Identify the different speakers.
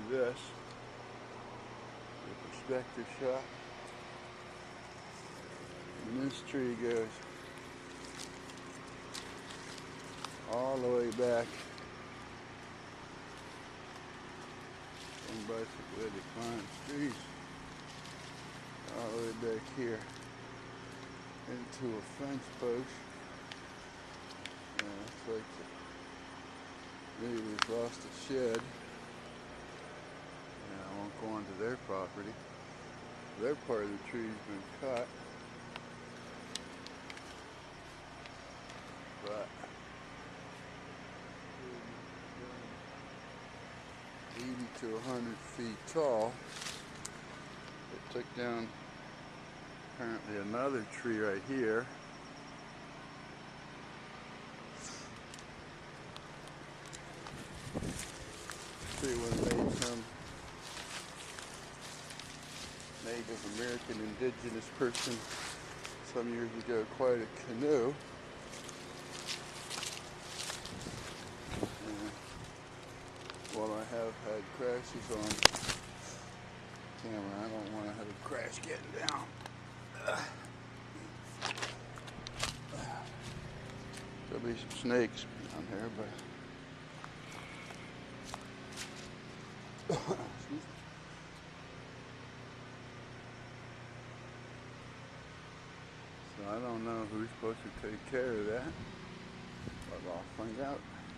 Speaker 1: this. The perspective shot. And this tree goes all the way back. One bicycle way to climb trees. All the way back here into a fence post. It's like maybe they've lost a shed. I won't go onto their property. Their part of the tree's been cut. But 80 to 100 feet tall. It took down apparently another tree right here. Tree was made some Native American indigenous person some years ago quite a canoe. While I have had crashes on camera, I don't want to have a crash getting down. There'll be some snakes down here, but so I don't know who's supposed to take care of that, but I'll find out.